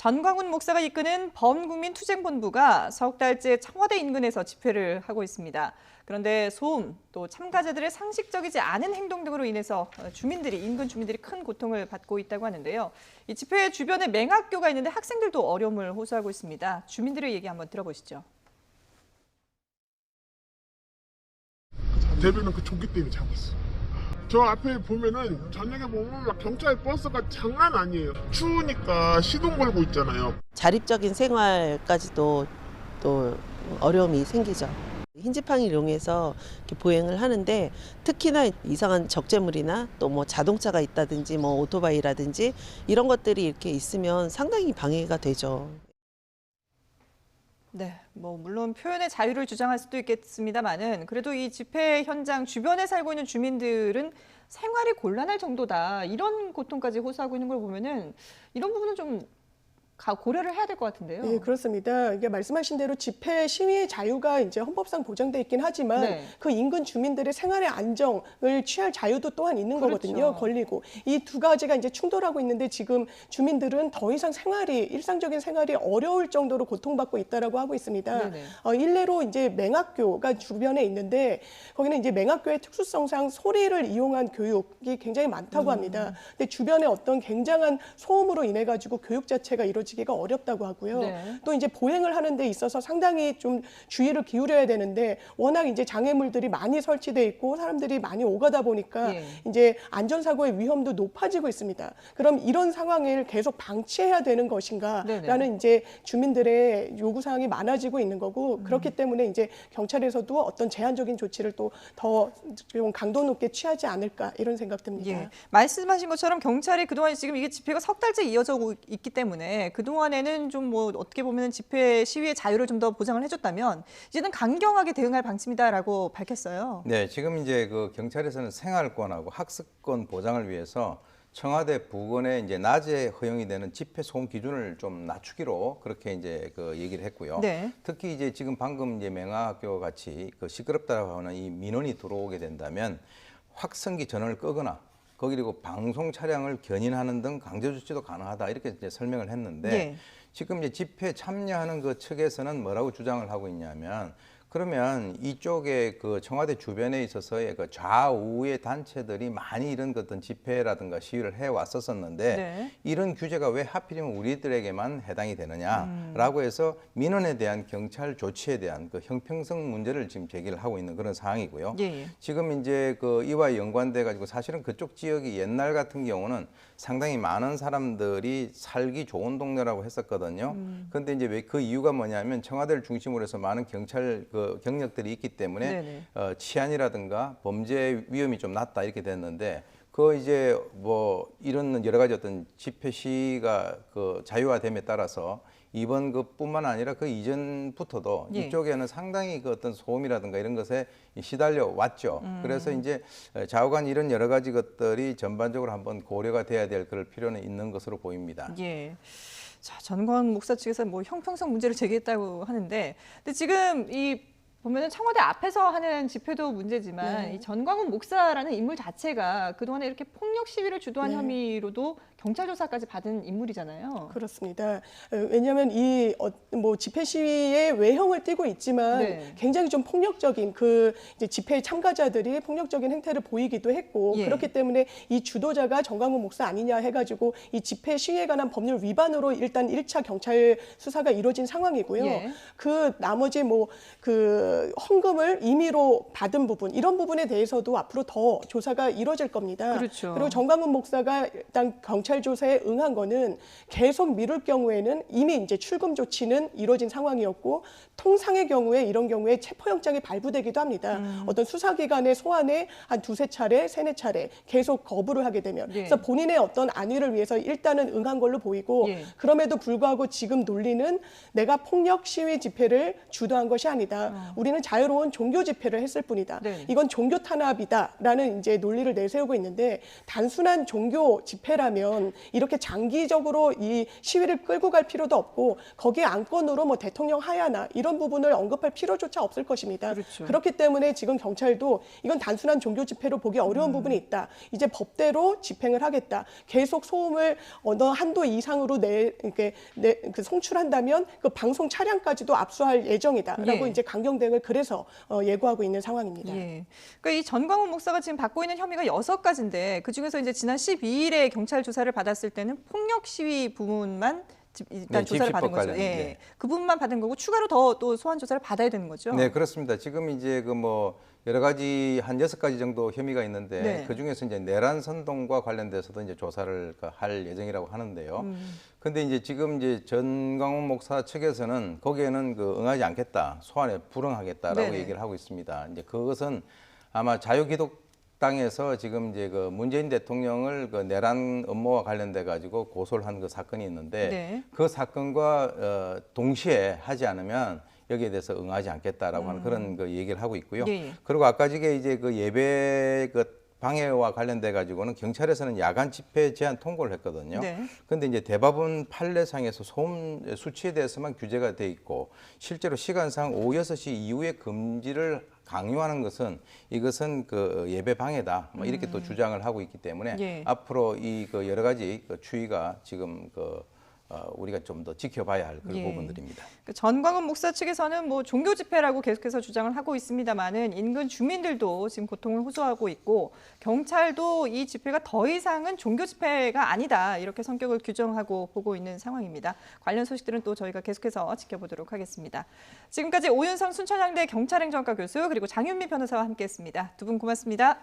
전광훈 목사가 이끄는 범국민투쟁본부가 석 달째 청와대 인근에서 집회를 하고 있습니다. 그런데 소음, 또 참가자들의 상식적이지 않은 행동 등으로 인해서 인근 주민들이 큰 고통을 받고 있다고 하는데요. 이 집회 주변에 맹학교가 있는데 학생들도 어려움을 호소하고 있습니다. 주민들의 얘기 한번 들어보시죠. 대변은 그 조끼 때문에 잡았어. 저 앞에 보면은 저녁에 보면 막 경찰 버스가 장난 아니에요. 추우니까 시동 걸고 있잖아요. 자립적인 생활까지도 또 어려움이 생기죠. 흰 지팡이를 이용해서 이렇게 보행을 하는데 특히나 이상한 적재물이나 또 뭐 자동차가 있다든지 뭐 오토바이라든지 이런 것들이 이렇게 있으면 상당히 방해가 되죠. 네, 물론 표현의 자유를 주장할 수도 있겠습니다만은 그래도 이 집회 현장 주변에 살고 있는 주민들은 생활이 곤란할 정도다. 이런 고통까지 호소하고 있는 걸 보면은 이런 부분은 좀 고려를 해야 될 것 같은데요. 네, 그렇습니다. 이게 말씀하신 대로 집회 시위의 자유가 이제 헌법상 보장돼 있긴 하지만 네. 그 인근 주민들의 생활의 안정을 취할 자유도 또한 있는 그렇죠. 거거든요. 권리고 이 두 가지가 이제 충돌하고 있는데 지금 주민들은 더 이상 일상적인 생활이 어려울 정도로 고통받고 있다라고 하고 있습니다. 네네. 일례로 이제 맹학교가 주변에 있는데 거기는 이제 맹학교의 특수성상 소리를 이용한 교육이 굉장히 많다고 합니다. 근데 주변에 어떤 굉장한 소음으로 인해 가지고 교육 자체가 이루어지기가 어렵다고 하고요. 네. 또 이제 보행을 하는 데 있어서 상당히 좀 주의를 기울여야 되는데 워낙 이제 장애물들이 많이 설치돼 있고 사람들이 많이 오가다 보니까 예. 이제 안전사고의 위험도 높아지고 있습니다. 그럼 이런 상황을 계속 방치해야 되는 것인가라는 네네. 이제 주민들의 요구사항이 많아지고 있는 거고 그렇기 때문에 이제 경찰에서도 어떤 제한적인 조치를 또 더 좀 강도 높게 취하지 않을까 이런 생각 듭니다. 예, 말씀하신 것처럼 경찰이 그동안 지금 이게 집회가 석 달째 이어져 있기 때문에 그동안에는 좀 어떻게 보면 집회 시위의 자유를 좀 더 보장을 해줬다면 이제는 강경하게 대응할 방침이다라고 밝혔어요. 네, 지금 이제 그 경찰에서는 생활권하고 학습권 보장을 위해서 청와대 부근에 이제 낮에 허용이 되는 집회 소음 기준을 좀 낮추기로 그렇게 이제 그 얘기를 했고요. 네. 특히 이제 지금 방금 이제 맹학교 같이 그 시끄럽다고 하는 이 민원이 들어오게 된다면 확성기 전원을 끄거나 거기 그리고 방송 차량을 견인하는 등 강제 조치도 가능하다 이렇게 이제 설명을 했는데 네. 지금 이제 집회 참여하는 그 측에서는 뭐라고 주장을 하고 있냐면 그러면 이쪽에 그 청와대 주변에 있어서의 그 좌우의 단체들이 많이 이런 어떤 집회라든가 시위를 해 왔었었는데 네. 이런 규제가 왜 하필이면 우리들에게만 해당이 되느냐라고 해서 민원에 대한 경찰 조치에 대한 그 형평성 문제를 지금 제기를 하고 있는 그런 상황이고요. 예. 지금 이제 그 이와 연관돼 가지고 사실은 그쪽 지역이 옛날 같은 경우는 상당히 많은 사람들이 살기 좋은 동네라고 했었거든요. 그런데 이제 왜 그 이유가 뭐냐면 청와대를 중심으로 해서 많은 경찰 그 경력들이 있기 때문에 치안이라든가 범죄 위험이 좀 낮다 이렇게 됐는데 그 이제 뭐 이런 여러 가지 어떤 집회 시위가 그 자유화됨에 따라서 이번 그뿐만 아니라 그 이전부터도 예. 이쪽에는 상당히 그 어떤 소음이라든가 이런 것에 시달려 왔죠. 그래서 이제 좌우간 이런 여러 가지 것들이 전반적으로 한번 고려가 돼야 될 그럴 필요는 있는 것으로 보입니다. 예. 자, 전광훈 목사 측에서 형평성 문제를 제기했다고 하는데, 근데 지금 보면은 청와대 앞에서 하는 집회도 문제지만 네. 이 전광훈 목사라는 인물 자체가 그동안에 이렇게 폭력 시위를 주도한 네. 혐의로도 경찰 조사까지 받은 인물이잖아요. 그렇습니다. 왜냐하면 뭐 집회 시위의 외형을 띠고 있지만 네. 굉장히 좀 폭력적인 이제 집회 참가자들이 폭력적인 행태를 보이기도 했고 예. 그렇기 때문에 이 주도자가 전광훈 목사 아니냐 해가지고 이 집회 시위에 관한 법률 위반으로 일단 1차 경찰 수사가 이루어진 상황이고요. 예. 그 나머지 그 헌금을 임의로 받은 부분 이런 부분에 대해서도 앞으로 더 조사가 이루어질 겁니다. 그렇죠. 그리고 전광훈 목사가 일단 경찰 조사에 응한 거는 계속 미룰 경우에는 이미 이제 출금 조치는 이루어진 상황이었고 통상의 경우에 이런 경우에 체포영장이 발부되기도 합니다. 어떤 수사기관의 소환에 한 두세 차례, 세네 차례 계속 거부를 하게 되면 예. 그래서 본인의 어떤 안위를 위해서 일단은 응한 걸로 보이고 예. 그럼에도 불구하고 지금 논리는 내가 폭력 시위 집회를 주도한 것이 아니다. 우리는 자유로운 종교 집회를 했을 뿐이다. 네. 이건 종교 탄압이다라는 이제 논리를 내세우고 있는데 단순한 종교 집회라면 이렇게 장기적으로 이 시위를 끌고 갈 필요도 없고 거기에 안건으로 뭐 대통령 하야나 이런 부분을 언급할 필요조차 없을 것입니다. 그렇죠. 그렇기 때문에 지금 경찰도 이건 단순한 종교 집회로 보기 어려운 부분이 있다. 이제 법대로 집행을 하겠다. 계속 소음을 어느 한도 이상으로 그 송출한다면 그 방송 차량까지도 압수할 예정이다라고 예. 이제 강경 대응을 그래서 예고하고 있는 상황입니다. 예. 그러니까 이 전광훈 목사가 지금 받고 있는 혐의가 6가지인데 그 중에서 이제 지난 12일에 경찰 조사를 받았을 때는 폭력 시위 부분만 일단 네, 조사를 받은 집시법 거죠. 관련, 예. 네. 그 부분만 받은 거고 추가로 더 또 소환 조사를 받아야 되는 거죠. 네, 그렇습니다. 지금 이제 그 뭐 여러 가지 한 6가지 정도 혐의가 있는데 네. 그 중에서 이제 내란 선동과 관련돼서도 이제 조사를 할 예정이라고 하는데요. 근데 이제 지금 이제 전광훈 목사 측에서는 거기에는 그 응하지 않겠다, 소환에 불응하겠다라고 네네. 얘기를 하고 있습니다. 이제 그것은 아마 자유기독당에서 지금 이제 그 문재인 대통령을 그 내란 음모와 관련돼 가지고 고소를 한 그 사건이 있는데 네. 그 사건과 동시에 하지 않으면 여기에 대해서 응하지 않겠다라고 하는 그런 그 얘기를 하고 있고요. 예. 그리고 아까 저게 이제 그 예배 그 방해와 관련돼 가지고는 경찰에서는 야간 집회 제한 통보를 했거든요. 네. 근데 이제 대법원 판례상에서 소음 수치에 대해서만 규제가 돼 있고 실제로 시간상 오후 6시 이후에 금지를 강요하는 것은 이것은 그 예배 방해다. 뭐 이렇게 또 주장을 하고 있기 때문에 예. 앞으로 이 그 여러 가지 그 추이가 지금 그 우리가 좀 더 지켜봐야 할 그런 예. 부분들입니다. 그 전광훈 목사 측에서는 뭐 종교 집회라고 계속해서 주장을 하고 있습니다만은 인근 주민들도 지금 고통을 호소하고 있고 경찰도 이 집회가 더 이상은 종교 집회가 아니다 이렇게 성격을 규정하고 보고 있는 상황입니다. 관련 소식들은 또 저희가 계속해서 지켜보도록 하겠습니다. 지금까지 오윤성 순천향대 경찰행정학과 교수 그리고 장윤미 변호사와 함께했습니다. 두 분 고맙습니다.